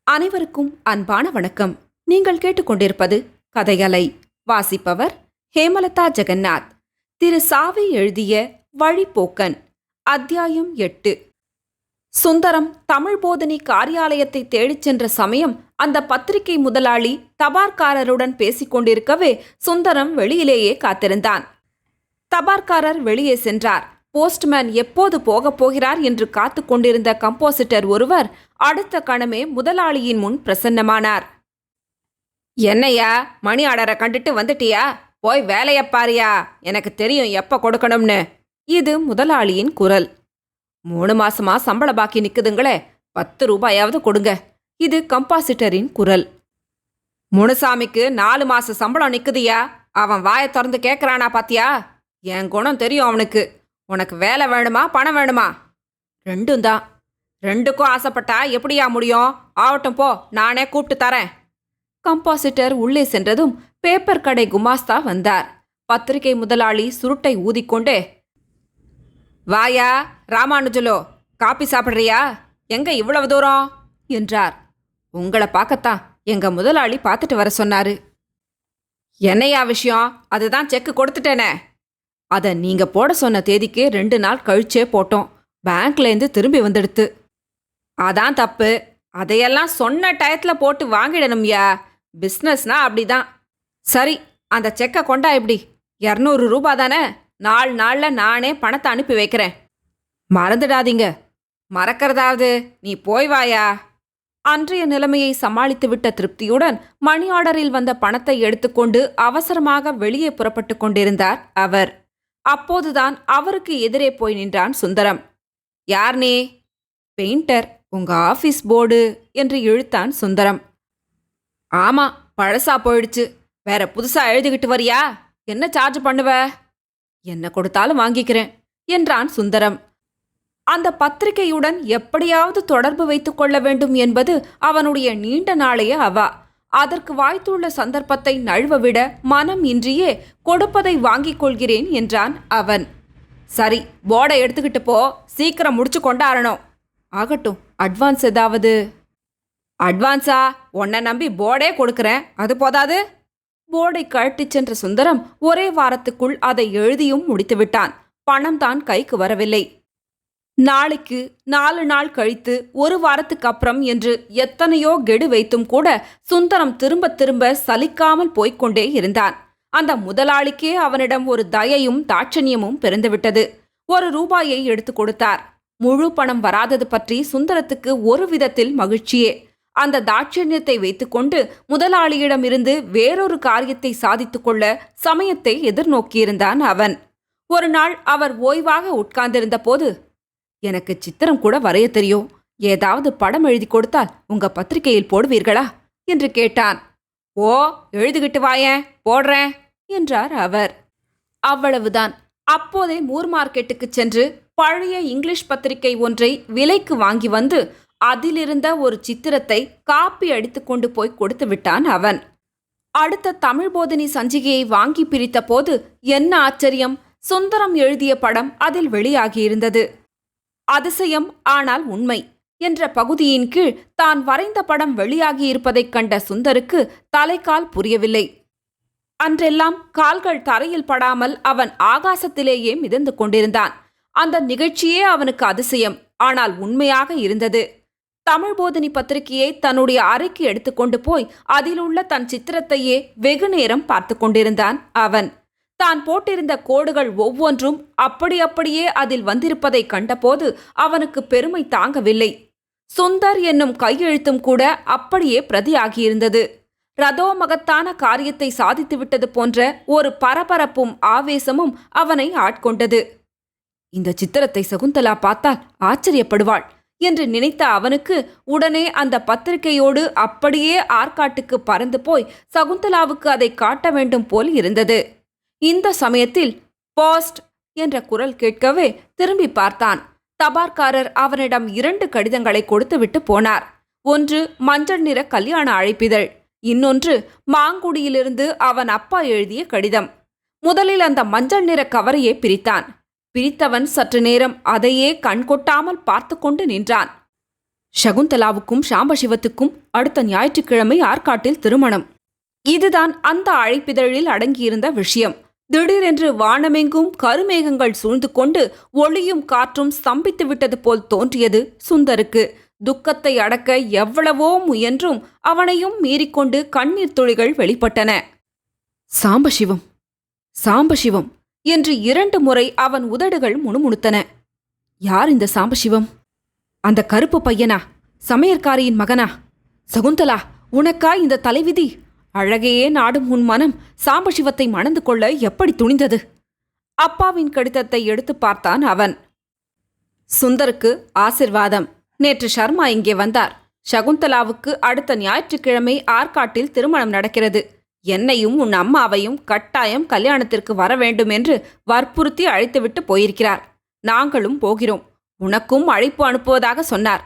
அனைவருக்கும் அன்பான வணக்கம். நீங்கள் கேட்டுக்கொண்டிருப்பது கதையலை. வாசிப்பவர் ஹேமலதா ஜெகநாத். திரு சாவி எழுதிய வழிப்போக்கன். அத்தியாயம் 8. சுந்தரம் தமிழ் போதனி காரியாலயத்தை தேடிச் சென்ற சமயம் அந்த பத்திரிகை முதலாளி தபார்காரருடன் பேசிக் கொண்டிருக்கவே சுந்தரம் வெளியிலேயே காத்திருந்தான். தபார்காரர் வெளியே சென்றார். போஸ்ட்மேன் எப்போது போகப் போகிறார் என்று காத்து கொண்டிருந்த கம்போசிட்டர் ஒருவர் அடுத்த கணமே முதலாளியின் முன் பிரசன்னமானார். என்னையா, மணி ஆர்டரை கண்டுட்டு வந்துட்டியா? போய் வேலைய பாரியா, எனக்கு தெரியும் எப்ப கொடுக்கணும்னு. இது முதலாளியின் குரல். 3 மாசமா சம்பள பாக்கி நிக்குதுங்களே, 10 ரூபாயாவது கொடுங்க. இது கம்பாசிட்டரின் குரல். முனுசாமிக்கு 4 மாச சம்பளம் நிக்குதுயா. அவன் வாயை திறந்து கேட்கறானா பாத்தியா? என் குணம் தெரியும் அவனுக்கு. உனக்கு வேலை வேணுமா பணம் வேணுமா? ரெண்டும் தான். ரெண்டுக்கும் ஆசைப்பட்டா எப்படியா முடியும்? ஆகட்டும் போ, நானே கூப்பிட்டு தரேன். கம்பாசிட்டர் உள்ளே சென்றதும் பேப்பர் கடை குமாஸ்தா வந்தார். பத்திரிகை முதலாளி சுருட்டை ஊதிக்கொண்டே, வாயா ராமானுஜலோ, காப்பி சாப்பிட்றியா? எங்க இவ்வளவு தூரம் என்றார். உங்களை பார்க்கத்தான் எங்க முதலாளி பார்த்துட்டு வர சொன்னாரு. என்னையா விஷயம்? அதுதான் செக்கு கொடுத்துட்டேனே. அதை நீங்க போட சொன்ன தேதிக்கு 2 நாள் கழிச்சே போட்டோம். பேங்க்லேருந்து திரும்பி வந்துடுத்து. அதான் தப்பு. அதையெல்லாம் சொன்ன டயத்தில் போட்டு வாங்கிடணும்யா. பிஸ்னஸ்னா அப்படிதான். சரி, அந்த செக்கை கொண்டா. எப்படி? 200 ரூபா தானே? 4 நாளில் நானே பணத்தை அனுப்பி வைக்கிறேன். மறந்துடாதீங்க. மறக்கிறதாவது நீ போய் வாயா. அன்றைய நிலைமையை சமாளித்துவிட்ட திருப்தியுடன் மணி ஆர்டரில் வந்த பணத்தை எடுத்துக்கொண்டு அவசரமாக வெளியே புறப்பட்டு கொண்டிருந்தார் அவர். அப்போதுதான் அவருக்கு எதிரே போய் நின்றான் சுந்தரம். யார் நீ? பெயிண்டர். உங்க ஆபீஸ் போர்டு என்று இழுத்தான் சுந்தரம். ஆமா, பழசா போயிடுச்சு. வேற புதுசா எழுதிக்கிட்டு வரியா? என்ன சார்ஜ் பண்ணுவ? என்ன கொடுத்தாலும் வாங்கிக்கிறேன் என்றான் சுந்தரம். அந்த பத்திரிகையுடன் எப்படியாவது தொடர்பு வைத்துக் கொள்ள வேண்டும் என்பது அவனுடைய நீண்ட நாளைய அவா. அதற்கு வாய்த்துள்ள சந்தர்ப்பத்தை நழுவவிட மனம் இன்றியே கொடுப்பதை வாங்கிக் கொள்கிறேன் என்றான் அவன். சரி, போர்டை எடுத்துக்கிட்டு போ, சீக்கிரம் முடிச்சு கொண்டாடணும். ஆகட்டும், அட்வான்ஸ் ஏதாவது? அட்வான்ஸா? உன்னை நம்பி போர்டே கொடுக்கிறேன், அது போதாது? போர்டை கழட்டிச் சென்ற சுந்தரம் ஒரே வாரத்துக்குள் அதை எழுதியும் முடித்துவிட்டான். பணம் தான் கைக்கு வரவில்லை. நாளைக்கு, 4 நாள் கழித்து, 1 வாரத்துக்கு அப்புறம் என்று எத்தனையோ கெடு வைத்தும் கூட சுந்தரம் திரும்ப திரும்ப சலிக்காமல் போய்கொண்டே இருந்தான். அந்த முதலாளிக்கே அவனிடம் ஒரு தயையும் தாட்சணியமும் பிறந்துவிட்டது. 1 ரூபாயை எடுத்து கொடுத்தார். முழு பணம் வராதது பற்றி சுந்தரத்துக்கு ஒரு விதத்தில் மகிழ்ச்சியே. அந்த தாட்சண்யத்தை வைத்துக்கொண்டு முதலாளியிடமிருந்து வேறொரு காரியத்தை சாதித்துக் கொள்ள சமயத்தை எதிர்நோக்கியிருந்தான் அவன். ஒரு நாள் அவர் ஓய்வாக உட்கார்ந்திருந்த போது, எனக்கு சித்திரம் கூட வரைய தெரியும். ஏதாவது படம் எழுதி கொடுத்தால் உங்க பத்திரிகையில் போடுவீர்களா என்று கேட்டான். ஓ, எழுதிக்கிட்டு வாயேன், போடுறேன் என்றார் அவர். அவ்வளவுதான். அப்போதே மூர் மார்க்கெட்டுக்கு சென்று பழைய இங்கிலீஷ் பத்திரிகை ஒன்றை விலைக்கு வாங்கி வந்து அதிலிருந்த ஒரு சித்திரத்தை காப்பி அடித்து கொண்டு போய் கொடுத்து விட்டான் அவன். அடுத்த தமிழ் போதனி சஞ்சிகையை வாங்கி பிரித்த போது என்ன ஆச்சரியம்! சுந்தரம் எழுதிய படம் அதில் வெளியாகியிருந்தது. அதிசயம், ஆனால் உண்மை என்ற பகுதியின் கீழ் தான் வரைந்த படம் வெளியாகியிருப்பதைக் கண்ட சுந்தருக்கு தலைக்கால் புரியவில்லை. அன்றெல்லாம் கால்கள் தரையில் படாமல் அவன் ஆகாசத்திலேயே மிதந்து கொண்டிருந்தான். அந்த நிகழ்ச்சியே அவனுக்கு அதிசயம், ஆனால் உண்மையாக இருந்தது. தமிழ் போதனி பத்திரிகையை தன்னுடைய அறைக்கு எடுத்துக்கொண்டு போய் அதிலுள்ள தன் சித்திரத்தையே வெகு நேரம் பார்த்து கொண்டிருந்தான் அவன். தான் போட்டிருந்த கோடுகள் ஒவ்வொன்றும் அப்படியே அதில் வந்திருப்பதை கண்டபோது அவனுக்கு பெருமை தாங்கவில்லை. சுந்தர் என்னும் கையெழுத்தும் கூட அப்படியே பிரதியாகியிருந்தது. ரதோ மகத்தான காரியத்தை சாதித்துவிட்டது போன்ற ஒரு பரபரப்பும் ஆவேசமும் அவனை ஆட்கொண்டது. இந்த சித்திரத்தை சகுந்தலா பார்த்தால் ஆச்சரியப்படுவாள் என்று நினைத்த அவனுக்கு உடனே அந்த பத்திரிகையோடு அப்படியே ஆற்காட்டுக்கு பறந்து போய் சகுந்தலாவுக்கு அதை காட்ட வேண்டும் போல் இருந்தது. இந்த சமயத்தில் போஸ்ட் என்ற குரல் கேட்கவே திரும்பி பார்த்தான். தபார்காரர் அவனிடம் 2 கடிதங்களை கொடுத்துவிட்டு போனார். ஒன்று மஞ்சள் நிற கல்யாண அழைப்பிதழ், இன்னொன்று மாங்குடியிலிருந்து அவன் அப்பா எழுதிய கடிதம். முதலில் அந்த மஞ்சள் நிற கவரையே பிரித்தான். பிரித்தவன் சற்று நேரம் அதையே கண்கொட்டாமல் பார்த்து கொண்டு நின்றான். சகுந்தலாவுக்கும் சாம்பசிவத்துக்கும் அடுத்த ஞாயிற்றுக்கிழமை ஆற்காட்டில் திருமணம். இதுதான் அந்த அழைப்பிதழில் அடங்கியிருந்த விஷயம். திடீரென்று வானமெங்கும் கருமேகங்கள் சூழ்ந்து கொண்டு ஒளியும் காற்றும் ஸ்தம்பித்து விட்டது போல் தோன்றியது சுந்தருக்கு. துக்கத்தை அடக்க எவ்வளவோ முயன்றும் அவனையும் மீறிக்கொண்டு கண்ணீர் துளிகள் வெளிப்பட்டன. சாம்பசிவம், சாம்பசிவம் என்று 2 முறை அவன் உதடுகள் முணுமுணுத்தன. யார் இந்த சாம்பசிவம்? அந்த கருப்பு பையனா? சமையற்காரியின் மகனா? சகுந்தலா, உனக்கா இந்த தலைவிதி? அழகையே நாடும் உன் மனம் சாம்பசிவத்தை மணந்து கொள்ள எப்படி துணிந்தது? அப்பாவின் கடிதத்தை எடுத்து பார்த்தான் அவன். சுந்தருக்கு ஆசிர்வாதம். நேற்று சர்மா இங்கே வந்தார். சகுந்தலாவுக்கு அடுத்த ஞாயிற்றுக்கிழமை ஆற்காட்டில் திருமணம் நடக்கிறது. என்னையும் உன் அம்மாவையும் கட்டாயம் கல்யாணத்திற்கு வர வேண்டும் என்று வற்புறுத்தி அழைத்துவிட்டு போயிருக்கிறார். நாங்களும் போகிறோம். உனக்கும் அழைப்பு அனுப்புவதாக சொன்னார்.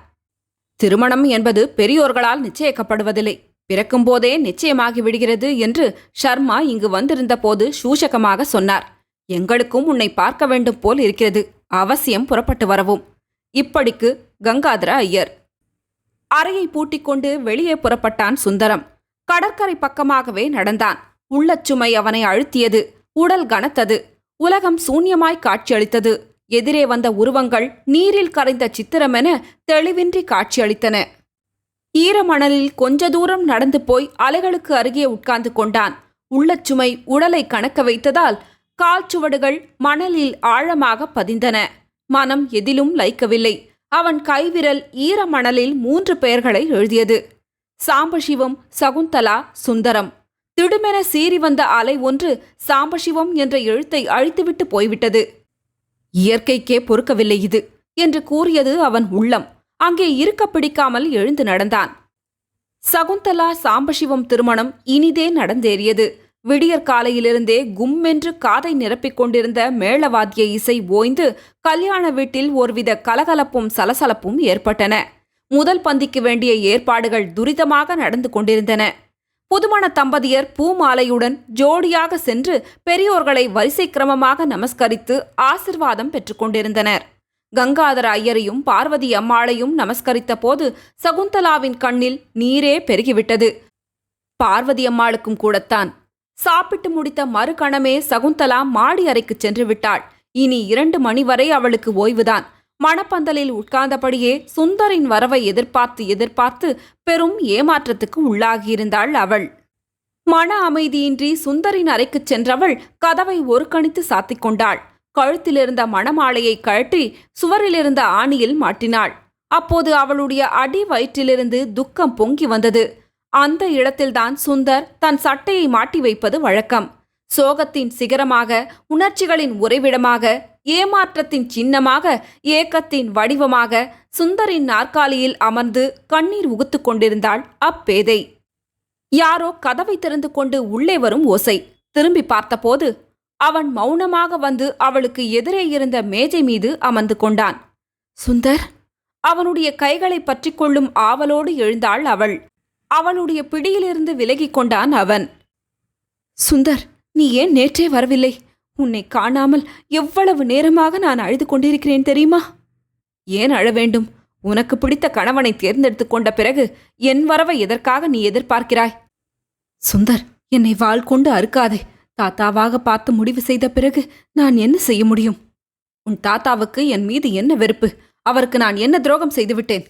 திருமணம் என்பது பெரியோர்களால் நிச்சயிக்கப்படுவதில்லை, பிறக்கும்போதே நிச்சயமாகி விடுகிறது என்று சர்மா இங்கு வந்திருந்த போது சூசகமாக சொன்னார். எங்களுக்கும் உன்னை பார்க்க வேண்டும் போல் இருக்கிறது. அவசியம் புறப்பட்டு வரவும். இப்படிக்கு கங்காதர ஐயர். அறையை பூட்டிக்கொண்டு வெளியே புறப்பட்டான் சுந்தரம். கடற்கரை பக்கமாகவே நடந்தான். உள்ளச்சுமை அவனை அழுத்தியது. உடல் கனத்தது. உலகம் சூன்யமாய் காட்சியளித்தது. எதிரே வந்த உருவங்கள் நீரில் கரைந்த சித்திரமென தெளிவின்றி காட்சியளித்தன. ஈரமணலில் கொஞ்ச தூரம் நடந்து போய் அலைகளுக்கு அருகே உட்கார்ந்து கொண்டான். உள்ளச்சுமை உடலை கணக்க வைத்ததால் கால்சுவடுகள் மணலில் ஆழமாக பதிந்தன. மனம் எதிலும் லயிக்கவில்லை. அவன் கைவிரல் ஈரமணலில் 3 பெயர்களை எழுதியது. சாம்பசிவம், சகுந்தலா, சுந்தரம். திடுமென சீறி வந்த அலை ஒன்று சாம்பசிவம் என்ற எழுத்தை அழித்துவிட்டு போய்விட்டது. இயற்கைக்கே பொறுக்கவில்லை இது என்று கூறியது அவன் உள்ளம். அங்கே இருக்க பிடிக்காமல் எழுந்து நடந்தான். சகுந்தலா சாம்பசிவம் திருமணம் இனிதே நடந்தேறியது. விடியற்காலையிலிருந்தே கும்மென்று காதை நிரப்பிக் கொண்டிருந்த மேளவாத்திய இசை ஓய்ந்து கல்யாண வீட்டில் ஒருவித கலகலப்பும் சலசலப்பும் ஏற்பட்டன. முதல் பந்திக்கு வேண்டிய ஏற்பாடுகள் துரிதமாக நடந்து கொண்டிருந்தன. புதுமண தம்பதியர் பூமாலையுடன் ஜோடியாக சென்று பெரியோர்களை வரிசை கிரமமாக நமஸ்கரித்து ஆசிர்வாதம் பெற்றுக்கொண்டிருந்தனர். கங்காதர ஐயரையும் பார்வதி அம்மாளையும் நமஸ்கரித்த போது சகுந்தலாவின் கண்ணில் நீரே பெருகிவிட்டது. பார்வதி அம்மாளுக்கும் கூடத்தான். சாப்பிட்டு முடித்த மறுகணமே சகுந்தலா மாடி அறைக்கு சென்று விட்டாள். இனி 2 மணி வரை அவளுக்கு ஓய்வுதான். மணப்பந்தலில் உட்கார்ந்தபடியே சுந்தரின் வரவை எதிர்பார்த்து பெரும் ஏமாற்றத்துக்கு உள்ளாகியிருந்தாள் அவள். மன அமைதியின்றி சுந்தரின் அறைக்குச் சென்றவள் கதவை ஒருக்கணித்து சாத்திக் கொண்டாள். கழுத்திலிருந்த மணமாலையை கழற்றி சுவரிலிருந்த ஆணியில் மாட்டினாள். அப்போது அவளுடைய அடி வயிற்றிலிருந்து துக்கம் பொங்கி வந்தது. அந்த இடத்தில்தான் சுந்தர் தன் சட்டையை மாட்டி வைப்பது வழக்கம். சோகத்தின் சிகரமாக, உணர்ச்சிகளின் உறைவிடமாக, ஏமாற்றத்தின் சின்னமாக, ஏக்கத்தின் வடிவமாக சுந்தரின் நாற்காலியில் அமர்ந்து கண்ணீர் உகுத்து கொண்டிருந்தாள் அப்பேதை. யாரோ கதவை திறந்து கொண்டு உள்ளே வரும் ஓசை. திரும்பி பார்த்தபோது அவன் மௌனமாக வந்து அவளுக்கு எதிரே இருந்த மேஜை மீது அமர்ந்து கொண்டான். சுந்தர்! அவனுடைய கைகளை பற்றி கொள்ளும் ஆவலோடு எழுந்தாள் அவள். அவளுடைய பிடியிலிருந்து விலகிக் கொண்டான் அவன். சுந்தர், நீ ஏன் நேற்றே வரவில்லை? உன்னை காணாமல் எவ்வளவு நேரமாக நான் அழுது கொண்டிருக்கிறேன் தெரியுமா? ஏன் அழ வேண்டும்? உனக்கு பிடித்த கணவனை தேர்ந்தெடுத்துக் கொண்ட பிறகு என் வரவை எதற்காக நீ எதிர்பார்க்கிறாய்? சுந்தர், என்னை வாள் கொண்டு அறுக்காதே. தாத்தாவாக பார்த்து முடிவு செய்த பிறகு நான் என்ன செய்ய முடியும்? உன் தாத்தாவுக்கு என் மீது என்ன வெறுப்பு? அவருக்கு நான் என்ன துரோகம் செய்துவிட்டேன்?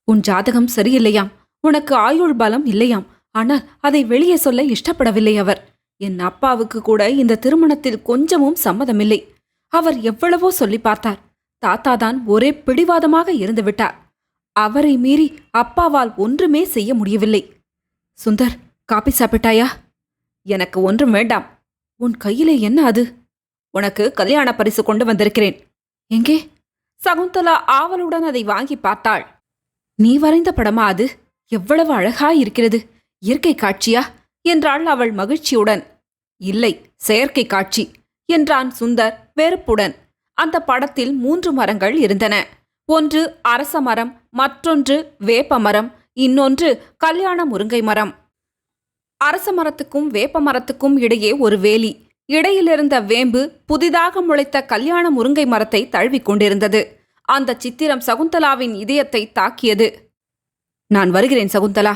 உன் ஜாதகம் சரியில்லையாம். உனக்கு ஆயுள் பலம் இல்லையாம். ஆனால் அதை வெளியே சொல்ல இஷ்டப்படவில்லை அவர். என் அப்பாவுக்கு கூட இந்த திருமணத்தில் கொஞ்சமும் சம்மதமில்லை. அவர் எவ்வளவோ சொல்லி பார்த்தார். தாத்தாதான் ஒரே பிடிவாதமாக இருந்து விட்டார். அவரை மீறி அப்பாவால் ஒன்றுமே செய்ய முடியவில்லை. சுந்தர், காபி சாப்பிட்டாயா? எனக்கு ஒன்றும் வேண்டாம். உன் கையிலே என்ன அது? உனக்கு கல்யாண பரிசு கொண்டு வந்திருக்கிறேன். எங்கே? சகுந்தலா ஆவலுடன் அதை வாங்கி பார்த்தாள். நீ வரைந்த படமா அது? எவ்வளவு அழகாயிருக்கிறது! இயற்கை காட்சியா என்றாள் அவள் மகிழ்ச்சியுடன். இல்லை, செயற்கை காட்சி என்றான் சுந்தர் வெறுப்புடன். அந்த படத்தில் 3 மரங்கள் இருந்தன. ஒன்று அரச மரம், மற்றொன்று வேப்ப மரம், இன்னொன்று கல்யாண முருங்கை மரம். அரச மரத்துக்கும் வேப்ப மரத்துக்கும் இடையே ஒரு வேலி. இடையிலிருந்த வேம்பு புதிதாக முளைத்த கல்யாண முருங்கை மரத்தை தழுவிக் கொண்டிருந்தது. அந்த சித்திரம் சகுந்தலாவின் இதயத்தை தாக்கியது. நான் வருகிறேன் சகுந்தலா.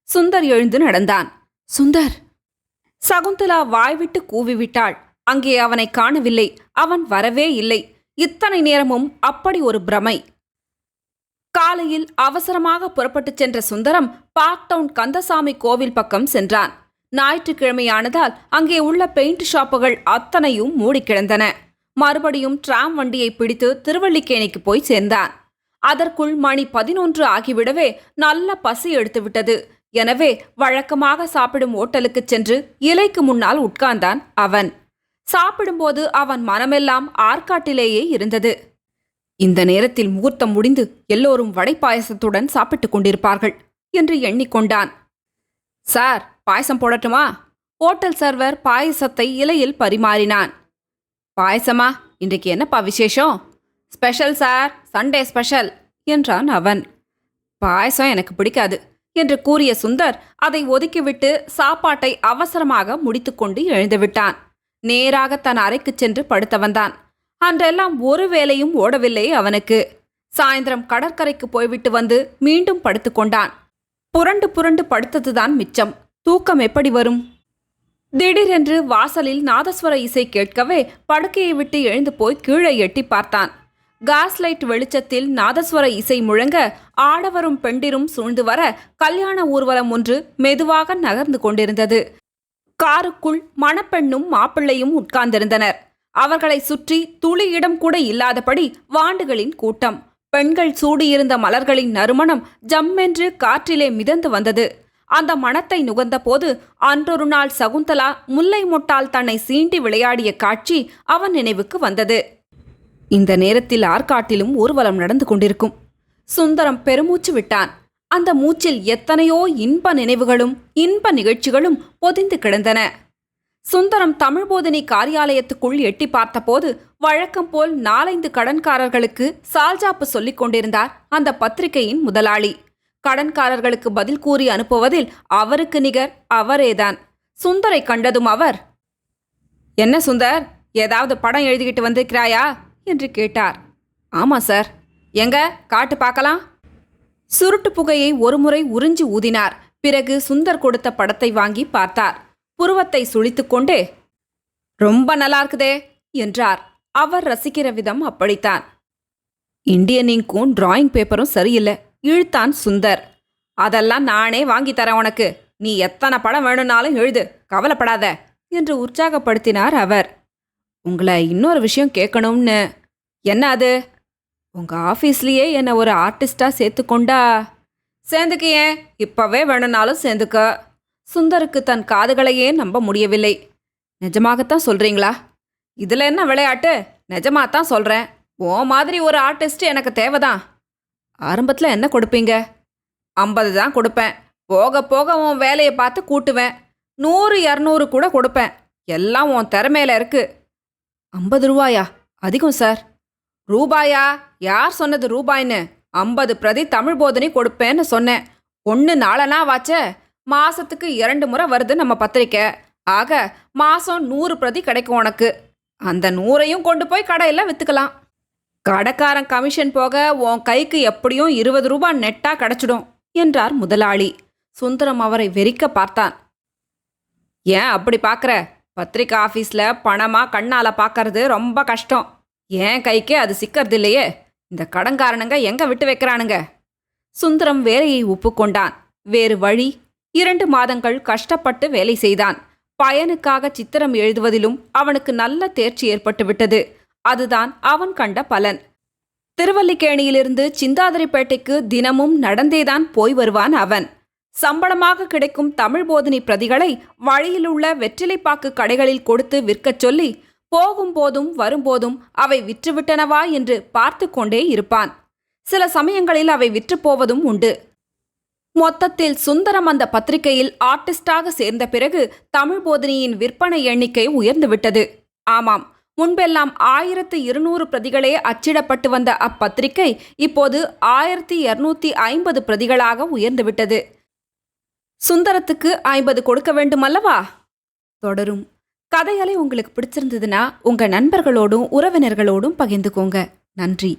சுந்தர் எழுந்து நடந்தான். சுந்தர்! சகுந்தலா வாய்விட்டு கூவிவிட்டாள். அங்கே அவனை காணவில்லை. அவன் வரவே இல்லை. இத்தனை நேரமும் அப்படி ஒரு பிரமை. காலையில் அவசரமாக புறப்பட்டுச் சென்ற சுந்தரம் பார்க் டவுன் கந்தசாமி கோவில் பக்கம் சென்றான். ஞாயிற்றுக்கிழமையானதால் அங்கே உள்ள பெயிண்ட் ஷாப்புகள் அத்தனையும் மூடி கிடந்தன. மறுபடியும் டிராம் வண்டியை பிடித்து திருவல்லிக்கேணிக்கு போய் சேர்ந்தான். அதற்குள் மணி 11 ஆகிவிடவே நல்ல பசி எடுத்துவிட்டது. எனவே வழக்கமாக சாப்பிடும் ஓட்டலுக்கு சென்று இலைக்கு முன்னால் உட்கார்ந்தான் அவன். சாப்பிடும்போது அவன் மனமெல்லாம் ஆற்காட்டிலேயே இருந்தது. இந்த நேரத்தில் முகூர்த்தம் முடிந்து எல்லோரும் வடை பாயசத்துடன் சாப்பிட்டுக் கொண்டிருப்பார்கள் என்று எண்ணிக்கொண்டான். சார், பாயசம் போடட்டுமா? ஓட்டல் சர்வர் பாயசத்தை இலையில் பரிமாறினான். பாயசமா? இன்றைக்கு என்னப்பா விசேஷம்? ஸ்பெஷல் சார், சண்டே ஸ்பெஷல் என்றான் அவன். பாயசம் எனக்கு பிடிக்காது என்று கூறிய சுந்தர் அதை ஒதுக்கிவிட்டு சாப்பாட்டை அவசரமாக முடித்துக்கொண்டு எழுந்துவிட்டான். நேராக தன் அறைக்கு சென்று படுத்து வந்தான். அன்றெல்லாம் ஒரு வேலையும் ஓடவில்லை அவனுக்கு. சாயந்தரம் கடற்கரைக்கு போய்விட்டு வந்து மீண்டும் படுத்துக்கொண்டான். புரண்டு புரண்டு படுத்ததுதான் மிச்சம். தூக்கம் எப்படி வரும்? திடீரென்று வாசலில் நாதஸ்வர இசை கேட்கவே படுக்கையை விட்டு எழுந்து போய் கீழே எட்டி பார்த்தான். காஸ் லைட் வெளிச்சத்தில் நாதஸ்வர இசை முழங்க ஆடவரும் பெண்டிரும் சூழ்ந்து வர கல்யாண ஊர்வலம் ஒன்று மெதுவாக நகர்ந்து கொண்டிருந்தது. காருக்குள் மணப்பெண்ணும் மாப்பிள்ளையும் உட்கார்ந்திருந்தனர். அவர்களை சுற்றி துளி இடம் கூட இல்லாதபடி வாண்டுகளின் கூட்டம். பெண்கள் சூடியிருந்த மலர்களின் நறுமணம் ஜம்மென்று காற்றிலே மிதந்து வந்தது. அந்த மணத்தை நுகர்ந்த போது அன்றொரு நாள் சகுந்தலா முல்லை மொட்டால் தன்னை சீண்டி விளையாடிய காட்சி அவன் நினைவுக்கு வந்தது. இந்த நேரத்தில் ஆற்காட்டிலும் ஊர்வலம் நடந்து கொண்டிருக்கும். சுந்தரம் பெருமூச்சு விட்டான். அந்த மூச்சில் எத்தனையோ இன்ப நினைவுகளும் இன்ப நிகழ்ச்சிகளும் பொதிந்து கிடந்தன. சுந்தரம் தமிழ் போதினி காரியாலயத்துக்குள் எட்டி பார்த்தபோது வழக்கம் போல் 4-5 கடன்காரர்களுக்கு சால்ஜாப்பு சொல்லிக் கொண்டிருந்தார் அந்த பத்திரிகையின் முதலாளி. கடன்காரர்களுக்கு பதில் கூறி அனுப்புவதில் அவருக்கு நிகர் அவரேதான். சுந்தரை கண்டதும் அவர், என்ன சுந்தர், ஏதாவது படம் எழுதிக்கிட்டு வந்திருக்கிறாயா என்று கேட்டார். ஆமா சார். எங்க காட்டு பார்க்கலாம். சுருட்டு புகையை ஒருமுறை உறிஞ்சி ஊதினார். பிறகு சுந்தர் கொடுத்த படத்தை வாங்கி பார்த்தார். புருவத்தை சுழித்துக்கொண்டே, ரொம்ப நல்லா இருக்குதே என்றார். அவர் ரசிக்கிற விதம் அப்படித்தான். இண்டியன் இங்கும் டிராயிங் பேப்பரும் சரியில்லை இழுத்தான் சுந்தர். அதெல்லாம் நானே வாங்கி தரேன் உனக்கு. நீ எத்தனை படம் வேணும்னாலும் எழுது, கவலைப்படாத என்று உற்சாகப்படுத்தினார் அவர். உங்களை இன்னொரு விஷயம் கேட்கணும்னு. என்ன அது? உங்க ஆஃபீஸ்லேயே என்னை ஒரு ஆர்டிஸ்டா சேர்த்துக்கொண்டா? சேர்ந்துக்க. ஏன், இப்பவே வேணும்னாலும் சேர்ந்துக்க. சுந்தருக்கு தன் காதுகளையே நம்ப முடியவில்லை. நிஜமாகத்தான் சொல்றீங்களா? இதுல என்ன விளையாட்டு? நிஜமாத்தான் சொல்றேன். ஓ மாதிரி ஒரு ஆர்டிஸ்ட் எனக்கு தேவைதான். ஆரம்பத்தில் என்ன கொடுப்பீங்க? 50 தான் கொடுப்பேன். போக போக உன் வேலையை பார்த்து கூட்டுவேன். 100-200 கூட கொடுப்பேன். எல்லாம் உன் திறமையில இருக்கு. 50 ரூபாயா? அதிகம் சார். ரூபாயா? யார் சொன்னது ரூபாய்ன்னு? 50 பிரதி தமிழ் போதனை கொடுப்பேன்னு சொன்னேன். 1 நாளனா வாச்ச. மாசத்துக்கு 2 முறை வருது நம்ம பத்திரிக்கை. ஆக மாசம் 100 பிரதி கிடைக்கும் உனக்கு. அந்த 100ஐயும் கொண்டு போய் கடையில் வித்துக்கலாம். கடைக்காரன் கமிஷன் போக உன் கைக்கு எப்படியும் 20 ரூபாய் நெட்டா கிடைச்சிடும் என்றார் முதலாளி. சுந்தரம் அவரை வெறிக்க பார்த்தான். ஏன் அப்படி பார்க்குற? பத்திரிக்கை ஆஃபீஸில் பணமா கண்ணால பார்க்கறது ரொம்ப கஷ்டம். ஏன் கைக்கே அது சிக்கிறது இல்லையே. இந்த கடன்காரனுங்க எங்க விட்டு வைக்கிறானுங்க? சுந்தரம் வேலையை ஒப்புக்கொண்டான். வேறு வழி? 2 மாதங்கள் கஷ்டப்பட்டு வேலை செய்தான். பயனுக்காக சித்திரம் எழுதுவதிலும் அவனுக்கு நல்ல தேர்ச்சி ஏற்பட்டுவிட்டது. அதுதான் அவன் கண்ட பலன். திருவல்லிக்கேணியிலிருந்து சிந்தாதிரிப்பேட்டைக்கு தினமும் நடந்தேதான் போய் வருவான் அவன். சம்பளமாக கிடைக்கும் தமிழ் போதினி பிரதிகளை வழியிலுள்ள வெற்றிலைப்பாக்கு கடைகளில் கொடுத்து விற்கச் சொல்லி போகும்போதும் வரும்போதும் அவை விற்றுவிட்டனவா என்று பார்த்து கொண்டே இருப்பான். சில சமயங்களில் அவை விற்றுப்போவதும் உண்டு. மொத்தத்தில் சுந்தரம் அந்த பத்திரிகையில் ஆர்டிஸ்டாக சேர்ந்த பிறகு தமிழ் போதினியின் விற்பனை எண்ணிக்கை உயர்ந்துவிட்டது. ஆமாம், முன்பெல்லாம் 1200 பிரதிகளே அச்சிடப்பட்டு வந்த அப்பத்திரிகை இப்போது 1250 பிரதிகளாக உயர்ந்துவிட்டது. சுந்தரத்துக்கு 50 கொடுக்க வேண்டுமல்லவா? தொடரும். கதைகளை உங்களுக்கு பிடிச்சிருந்ததுன்னா உங்க நண்பர்களோடும் உறவினர்களோடும் பகிர்ந்துக்கோங்க. நன்றி.